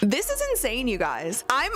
This is insane, you guys. I'm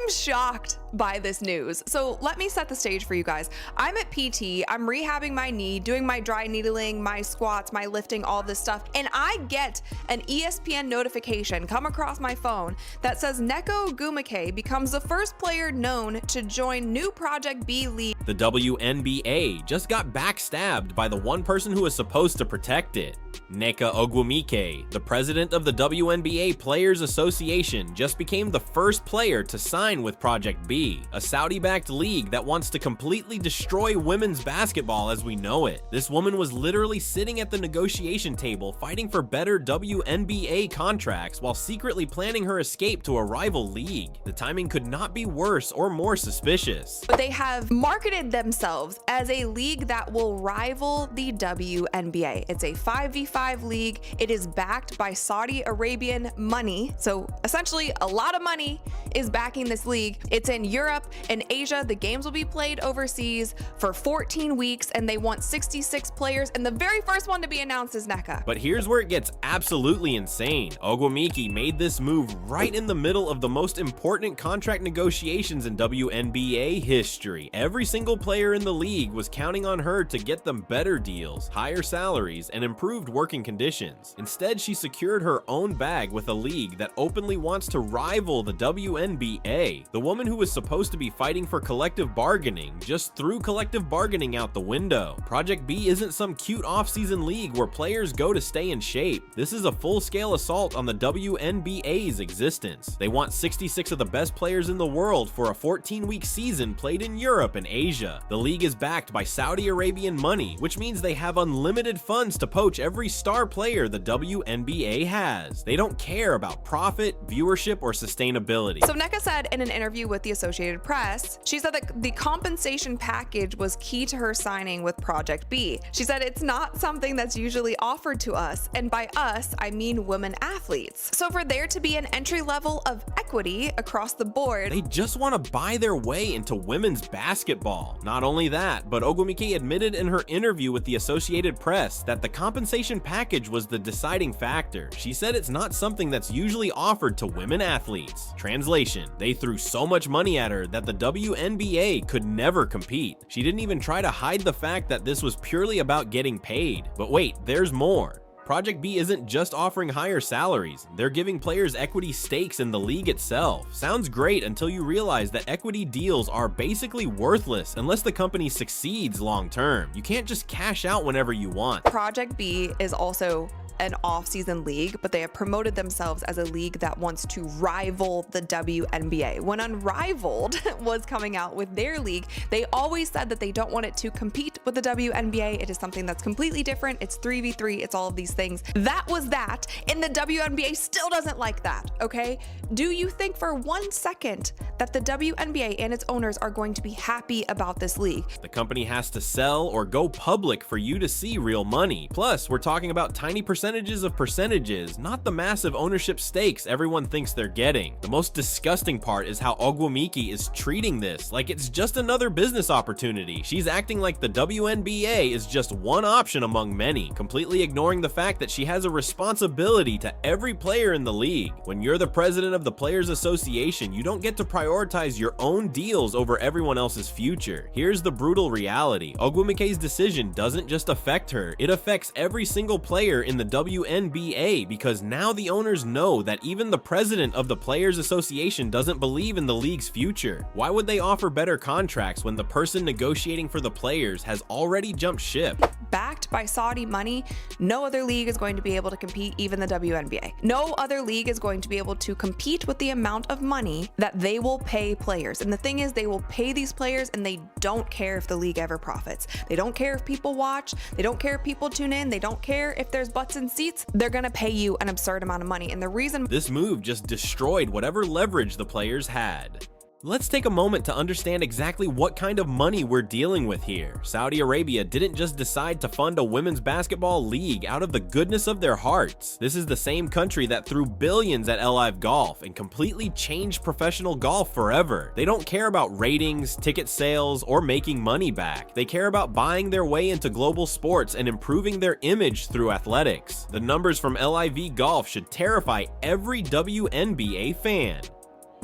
shocked by this news. So let me set the stage for you guys. I'm at PT, I'm rehabbing my knee, doing my dry needling, my squats, my lifting, all this stuff, and I get an ESPN notification come across my phone that says Nneka Ogwumike becomes the first player known to join new Project B league. The WNBA just got backstabbed by the one person who was supposed to protect it. Nneka Ogwumike, the president of the WNBA Players Association, just became the first player to sign with Project B, a Saudi-backed league that wants to completely destroy women's basketball as we know it. This woman was literally sitting at the negotiation table fighting for better WNBA contracts while secretly planning her escape to a rival league. The timing could not be worse or more suspicious. But they have marketed themselves as a league that will rival the WNBA. It's a 5v5 league. It is backed by Saudi Arabian money. So essentially a lot of money is backing this league. It's in Europe and Asia. The games will be played overseas for 14 weeks and they want 66 players, and the very first one to be announced is Nneka. But here's where it gets absolutely insane. Ogwumike made this move right in the middle of the most important contract negotiations in WNBA history. Every single player in the league was counting on her to get them better deals, higher salaries, and improved working conditions. Instead, she secured her own bag with a league that openly wants to rival the WNBA. The woman who was supposed to be fighting for collective bargaining just threw collective bargaining out the window. Project B isn't some cute off-season league where players go to stay in shape. This is a full-scale assault on the WNBA's existence. They want 66 of the best players in the world for a 14-week season played in Europe and Asia. The league is backed by Saudi Arabian money, which means they have unlimited funds to poach every star player the WNBA has. They don't care about profit, viewership, or sustainability. So Nneka said in an interview with the Associated Press, she said that the compensation package was key to her signing with Project B. She said it's not something that's usually offered to us, and by us, I mean women athletes. So for there to be an entry level of equity across the board, they just want to buy their way into women's basketball. Not only that, but Ogwumike admitted in her interview with the Associated Press that the compensation package was the deciding factor. She said it's not something that's usually offered to women athletes. Translation: they threw so much money at her that the WNBA could never compete. She didn't even try to hide the fact that this was purely about getting paid. But wait, there's more. Project B isn't just offering higher salaries, they're giving players equity stakes in the league itself. Sounds great until you realize that equity deals are basically worthless unless the company succeeds long term. You can't just cash out whenever you want. Project B is also an off-season league, but they have promoted themselves as a league that wants to rival the WNBA. When Unrivaled was coming out with their league, they always said that they don't want it to compete with the WNBA. It is something that's completely different. It's 3v3, it's all of these things. That was that, and the WNBA still doesn't like that, okay? Do you think for 1 second that the WNBA and its owners are going to be happy about this league? The company has to sell or go public for you to see real money. Plus, we're talking about tiny percentages of percentages, not the massive ownership stakes everyone thinks they're getting. The most disgusting part is how Ogwumike is treating this like it's just another business opportunity. She's acting like the WNBA is just one option among many, completely ignoring the fact that she has a responsibility to every player in the league. When you're the president of the Players Association, you don't get to prioritize your own deals over everyone else's future. Here's the brutal reality. Ogwumike's decision doesn't just affect her, it affects every single player in the WNBA, because now the owners know that even the president of the Players Association doesn't believe in the league's future. Why would they offer better contracts when the person negotiating for the players has already jumped ship? Backed by Saudi money, no other league is going to be able to compete, even the WNBA. No other league is going to be able to compete with the amount of money that they will pay players. And the thing is, they will pay these players and they don't care if the league ever profits. They don't care if people watch. They don't care if people tune in. They don't care if there's butts in seats. They're gonna pay you an absurd amount of money. And the reason this move just destroyed whatever leverage the players had. Let's take a moment to understand exactly what kind of money we're dealing with here. Saudi Arabia didn't just decide to fund a women's basketball league out of the goodness of their hearts. This is the same country that threw billions at LIV Golf and completely changed professional golf forever. They don't care about ratings, ticket sales, or making money back. They care about buying their way into global sports and improving their image through athletics. The numbers from LIV Golf should terrify every WNBA fan.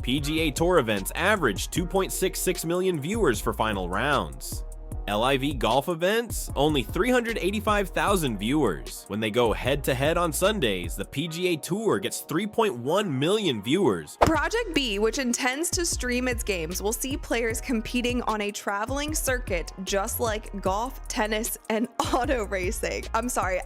PGA Tour events averaged 2.66 million viewers for final rounds. LIV golf events, only 385,000 viewers. When they go head-to-head on Sundays, the PGA Tour gets 3.1 million viewers. Project B, which intends to stream its games, will see players competing on a traveling circuit just like golf, tennis, and auto racing. I'm sorry,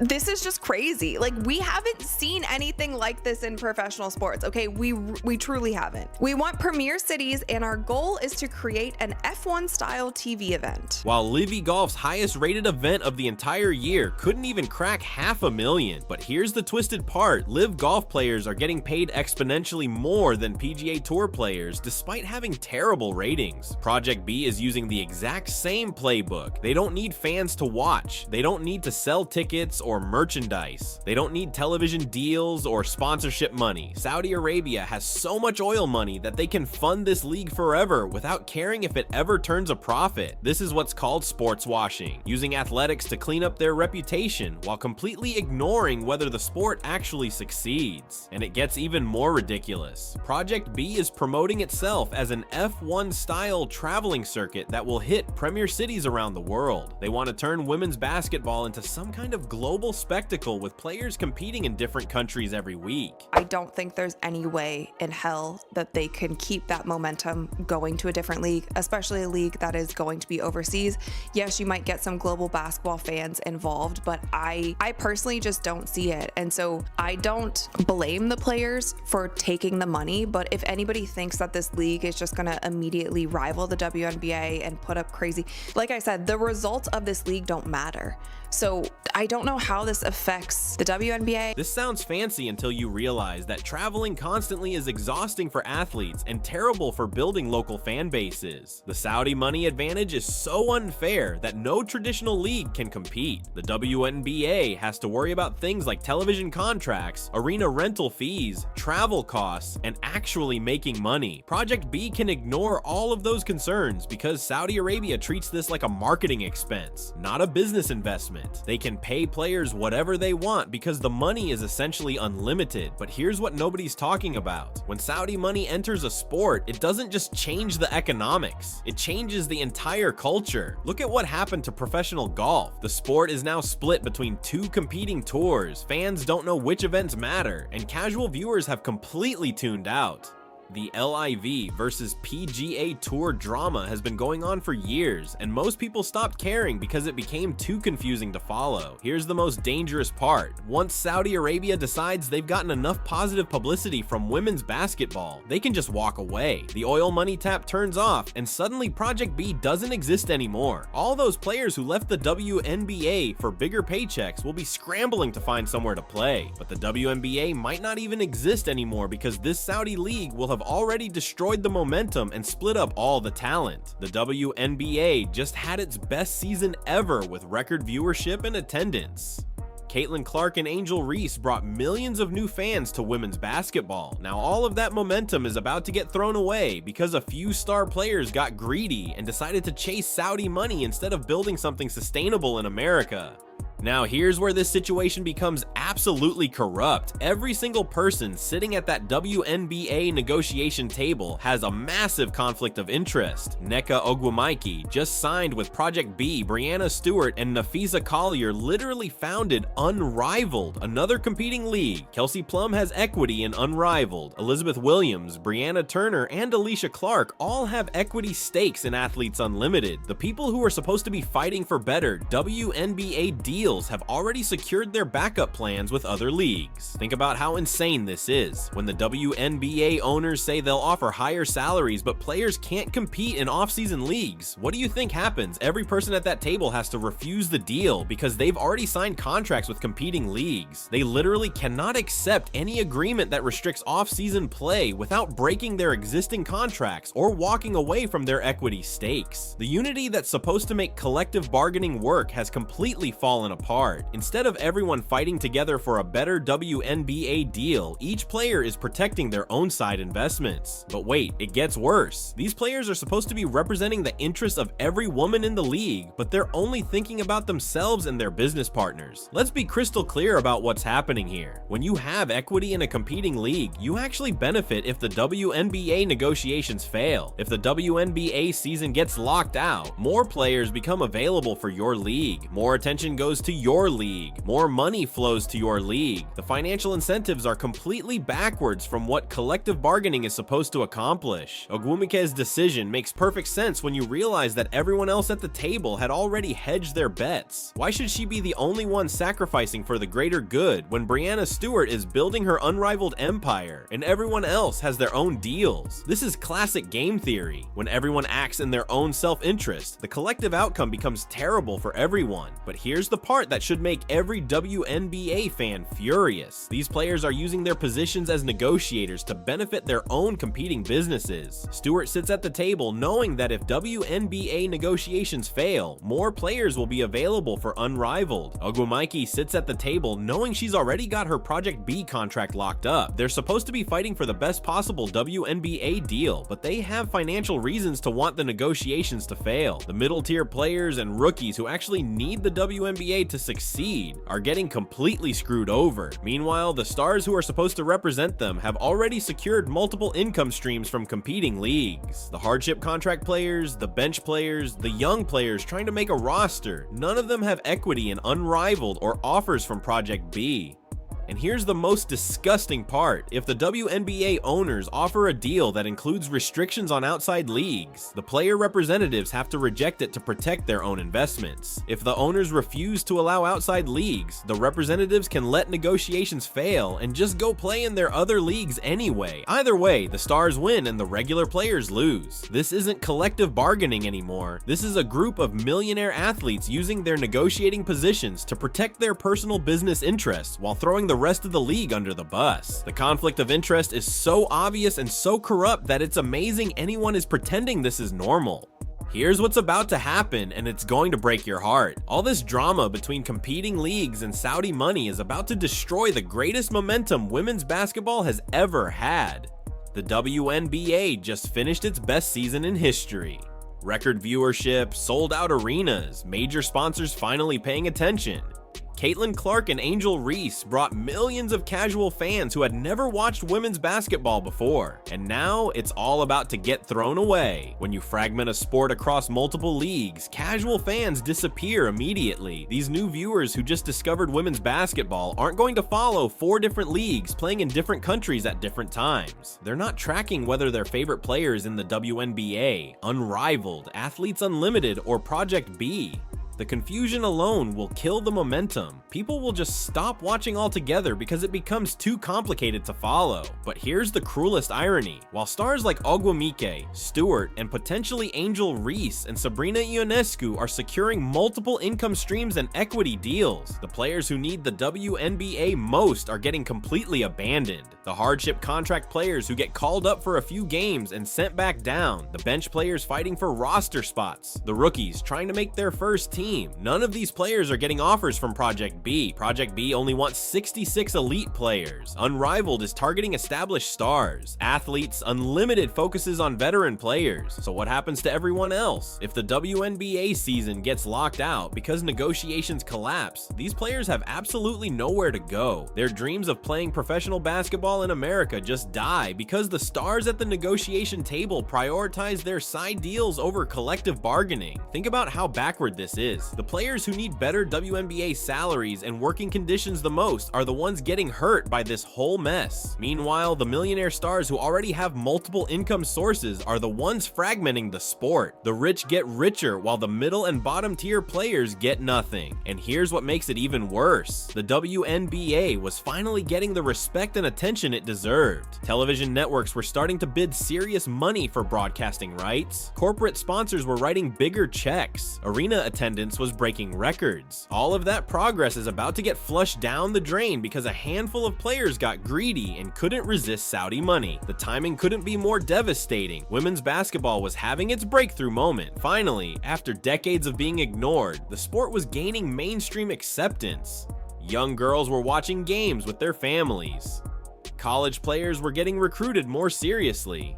this is just crazy. Like, we haven't seen anything like this in professional sports, okay? We truly haven't. We want premier cities, and our goal is to create an F1 style TV event. While LIV Golf's highest rated event of the entire year couldn't even crack 500,000. But here's the twisted part, LIV Golf players are getting paid exponentially more than PGA Tour players despite having terrible ratings. Project B is using the exact same playbook. They don't need fans to watch. They don't need to sell tickets or merchandise. They don't need television deals or sponsorship money. Saudi Arabia has so much oil money that they can fund this league forever without caring if it ever turns a profit. This is what's called sports washing, using athletics to clean up their reputation while completely ignoring whether the sport actually succeeds. And it gets even more ridiculous. Project B is promoting itself as an F1 style traveling circuit that will hit premier cities around the world. They want to turn women's basketball into some kind of global spectacle with players competing in different countries every week. I don't think there's any way in hell that they can keep that momentum going to a different league, especially a league that is going to be overseas. Yes, you might get some global basketball fans involved, but I personally just don't see it. And so I don't blame the players for taking the money, but if anybody thinks that this league is just going to immediately rival the WNBA and put up crazy, like I said, the results of this league don't matter. So I don't know how this affects the WNBA. This sounds fancy until you realize that traveling constantly is exhausting for athletes and terrible for building local fan bases. The Saudi money advantage is so unfair that no traditional league can compete. The WNBA has to worry about things like television contracts, arena rental fees, travel costs, and actually making money. Project B can ignore all of those concerns because Saudi Arabia treats this like a marketing expense, not a business investment. They can pay players whatever they want because the money is essentially unlimited. But here's what nobody's talking about. When Saudi money enters a sport, it doesn't just change the economics, it changes the entire culture. Look at what happened to professional golf. The sport is now split between two competing tours, fans don't know which events matter, and casual viewers have completely tuned out. The LIV versus PGA Tour drama has been going on for years, and most people stopped caring because it became too confusing to follow. Here's the most dangerous part. Once Saudi Arabia decides they've gotten enough positive publicity from women's basketball, they can just walk away. The oil money tap turns off, and suddenly Project B doesn't exist anymore. All those players who left the WNBA for bigger paychecks will be scrambling to find somewhere to play. But the WNBA might not even exist anymore because this Saudi league will have already destroyed the momentum and split up all the talent. The WNBA just had its best season ever with record viewership and attendance. Caitlin Clark and Angel Reese brought millions of new fans to women's basketball. Now all of that momentum is about to get thrown away because a few star players got greedy and decided to chase Saudi money instead of building something sustainable in America. Now here's where this situation becomes absolutely corrupt. Every single person sitting at that WNBA negotiation table has a massive conflict of interest. Nneka Ogwumike just signed with Project B. Brianna Stewart and Nafisa Collier literally founded Unrivaled, another competing league. Kelsey Plum has equity in Unrivaled. Elizabeth Williams, Brianna Turner, and Alicia Clark all have equity stakes in Athletes Unlimited. The people who are supposed to be fighting for better WNBA deals deals have already secured their backup plans with other leagues. Think about how insane this is. When the WNBA owners say they'll offer higher salaries, but players can't compete in off-season leagues, what do you think happens? Every person at that table has to refuse the deal because they've already signed contracts with competing leagues. They literally cannot accept any agreement that restricts off-season play without breaking their existing contracts or walking away from their equity stakes. The unity that's supposed to make collective bargaining work has completely fallen apart. Instead of everyone fighting together for a better WNBA deal, each player is protecting their own side investments. But wait, it gets worse. These players are supposed to be representing the interests of every woman in the league, but they're only thinking about themselves and their business partners. Let's be crystal clear about what's happening here. When you have equity in a competing league, you actually benefit if the WNBA negotiations fail. If the WNBA season gets locked out, more players become available for your league. More attention goes to your league. More money flows to your league. The financial incentives are completely backwards from what collective bargaining is supposed to accomplish. Ogwumike's decision makes perfect sense when you realize that everyone else at the table had already hedged their bets. Why should she be the only one sacrificing for the greater good when Breanna Stewart is building her unrivaled empire and everyone else has their own deals? This is classic game theory. When everyone acts in their own self-interest, the collective outcome becomes terrible for everyone. But here's the part that should make every WNBA fan furious. These players are using their positions as negotiators to benefit their own competing businesses. Stewart sits at the table knowing that if WNBA negotiations fail, more players will be available for Unrivaled. Ogwumike sits at the table knowing she's already got her Project B contract locked up. They're supposed to be fighting for the best possible WNBA deal, but they have financial reasons to want the negotiations to fail. The middle tier players and rookies who actually need the WNBA to succeed are getting completely screwed over. Meanwhile, the stars who are supposed to represent them have already secured multiple income streams from competing leagues. The hardship contract players, the bench players, the young players trying to make a roster, none of them have equity in Unrivaled or offers from Project B. And here's the most disgusting part. If the WNBA owners offer a deal that includes restrictions on outside leagues, the player representatives have to reject it to protect their own investments. If the owners refuse to allow outside leagues, the representatives can let negotiations fail and just go play in their other leagues anyway. Either way, the stars win and the regular players lose. This isn't collective bargaining anymore. This is a group of millionaire athletes using their negotiating positions to protect their personal business interests while throwing the rest of the league under the bus. The conflict of interest is so obvious and so corrupt that it's amazing anyone is pretending this is normal. Here's what's about to happen, and it's going to break your heart. All this drama between competing leagues and Saudi money is about to destroy the greatest momentum women's basketball has ever had. The WNBA just finished its best season in history. Record viewership, sold out arenas, major sponsors finally paying attention. Caitlin Clark and Angel Reese brought millions of casual fans who had never watched women's basketball before. And now it's all about to get thrown away. When you fragment a sport across multiple leagues, casual fans disappear immediately. These new viewers who just discovered women's basketball aren't going to follow 4 different leagues playing in different countries at different times. They're not tracking whether their favorite players in the WNBA, Unrivaled, Athletes Unlimited, or Project B. The confusion alone will kill the momentum. People will just stop watching altogether because it becomes too complicated to follow. But here's the cruelest irony. While stars like Ogwumike, Stewart, and potentially Angel Reese and Sabrina Ionescu are securing multiple income streams and equity deals, the players who need the WNBA most are getting completely abandoned. The hardship contract players who get called up for a few games and sent back down, the bench players fighting for roster spots, the rookies trying to make their first team. None of these players are getting offers from Project B. Project B only wants 66 elite players. Unrivaled is targeting established stars. Athletes Unlimited focuses on veteran players. So what happens to everyone else? If the WNBA season gets locked out because negotiations collapse, these players have absolutely nowhere to go. Their dreams of playing professional basketball in America just die because the stars at the negotiation table prioritize their side deals over collective bargaining. Think about how backward this is. is. The players who need better WNBA salaries and working conditions the most are the ones getting hurt by this whole mess. Meanwhile, the millionaire stars who already have multiple income sources are the ones fragmenting the sport. The rich get richer while the middle and bottom tier players get nothing. And here's what makes it even worse. The WNBA was finally getting the respect and attention it deserved. Television networks were starting to bid serious money for broadcasting rights. Corporate sponsors were writing bigger checks. Arena attendance was breaking records. All of that progress is about to get flushed down the drain because a handful of players got greedy and couldn't resist Saudi money. The timing couldn't be more devastating. Women's basketball was having its breakthrough moment. Finally, after decades of being ignored, the sport was gaining mainstream acceptance. Young girls were watching games with their families. College players were getting recruited more seriously.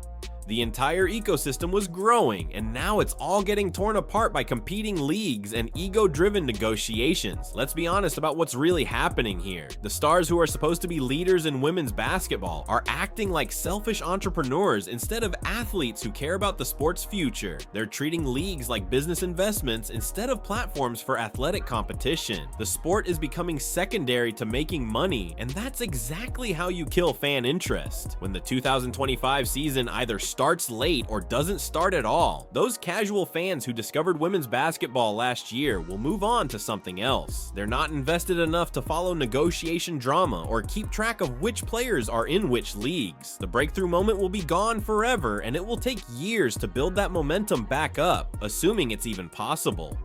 The entire ecosystem was growing, and now it's all getting torn apart by competing leagues and ego-driven negotiations. Let's be honest about what's really happening here. The stars who are supposed to be leaders in women's basketball are acting like selfish entrepreneurs instead of athletes who care about the sport's future. They're treating leagues like business investments instead of platforms for athletic competition. The sport is becoming secondary to making money, and that's exactly how you kill fan interest. When the 2025 season either starts late or doesn't start at all, those casual fans who discovered women's basketball last year will move on to something else. They're not invested enough to follow negotiation drama or keep track of which players are in which leagues. The breakthrough moment will be gone forever, and it will take years to build that momentum back up, assuming it's even possible.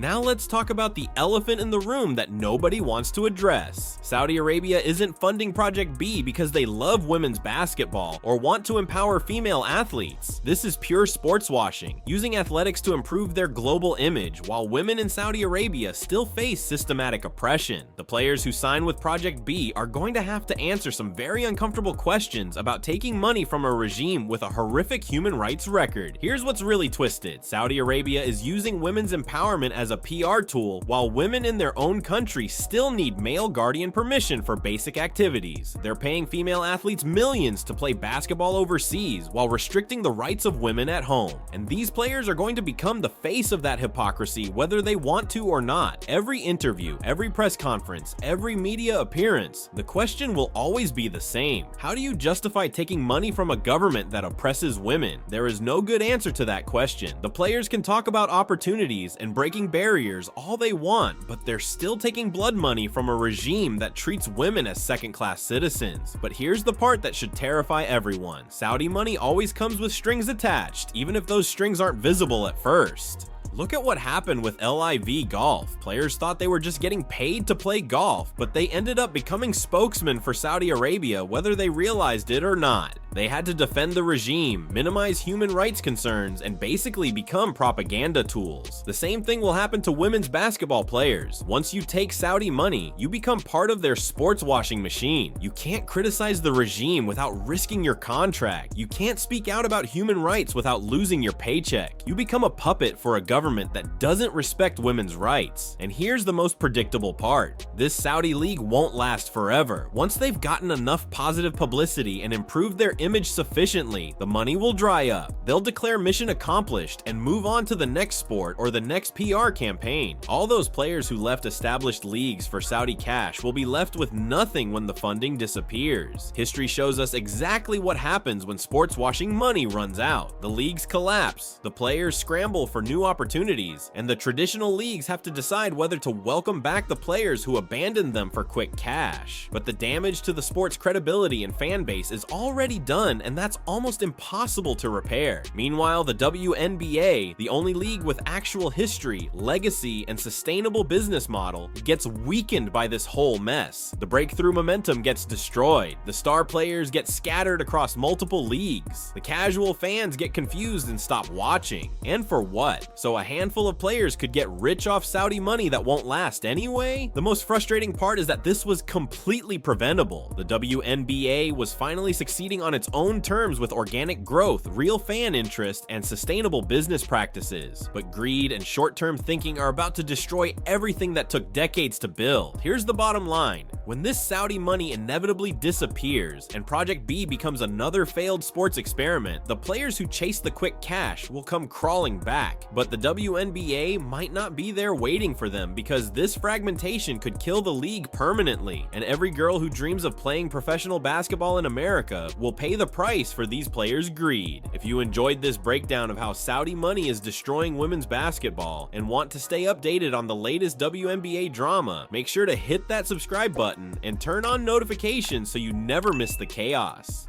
Now let's talk about the elephant in the room that nobody wants to address. Saudi Arabia isn't funding Project B because they love women's basketball or want to empower female athletes. This is pure sports washing, using athletics to improve their global image, while women in Saudi Arabia still face systematic oppression. The players who sign with Project B are going to have to answer some very uncomfortable questions about taking money from a regime with a horrific human rights record. Here's what's really twisted. Saudi Arabia is using women's empowerment as a PR tool, while women in their own country still need male guardian permission for basic activities. They're paying female athletes millions to play basketball overseas while restricting the rights of women at home. And these players are going to become the face of that hypocrisy whether they want to or not. Every interview, every press conference, every media appearance, the question will always be the same. How do you justify taking money from a government that oppresses women? There is no good answer to that question. The players can talk about opportunities and breaking barriers all they want, but they're still taking blood money from a regime that treats women as second-class citizens. But here's the part that should terrify everyone. Saudi money always comes with strings attached, even if those strings aren't visible at first. Look at what happened with LIV Golf. Players thought they were just getting paid to play golf, but they ended up becoming spokesmen for Saudi Arabia whether they realized it or not. They had to defend the regime, minimize human rights concerns, and basically become propaganda tools. The same thing will happen to women's basketball players. Once you take Saudi money, you become part of their sports washing machine. You can't criticize the regime without risking your contract. You can't speak out about human rights without losing your paycheck. You become a puppet for a government that doesn't respect women's rights. And here's the most predictable part. This Saudi league won't last forever. Once they've gotten enough positive publicity and improved their image sufficiently, the money will dry up. They'll declare mission accomplished and move on to the next sport or the next PR campaign. All those players who left established leagues for Saudi cash will be left with nothing when the funding disappears. History shows us exactly what happens when sports washing money runs out. The leagues collapse, the players scramble for new opportunities, and the traditional leagues have to decide whether to welcome back the players who abandoned them for quick cash. But the damage to the sport's credibility and fan base is already done, and that's almost impossible to repair. Meanwhile, the WNBA, the only league with actual history, legacy, and sustainable business model, gets weakened by this whole mess. The breakthrough momentum gets destroyed. The star players get scattered across multiple leagues. The casual fans get confused and stop watching. And for what? So a handful of players could get rich off Saudi money that won't last anyway? The most frustrating part is that this was completely preventable. The WNBA was finally succeeding on its own terms with organic growth, real fan interest, and sustainable business practices. But greed and short-term thinking are about to destroy everything that took decades to build. Here's the bottom line. When this Saudi money inevitably disappears and Project B becomes another failed sports experiment, the players who chase the quick cash will come crawling back. But the WNBA might not be there waiting for them, because this fragmentation could kill the league permanently, and every girl who dreams of playing professional basketball in America will pay the price for these players' greed. If you enjoyed this breakdown of how Saudi money is destroying women's basketball and want to stay updated on the latest WNBA drama, make sure to hit that subscribe button and turn on notifications so you never miss the chaos.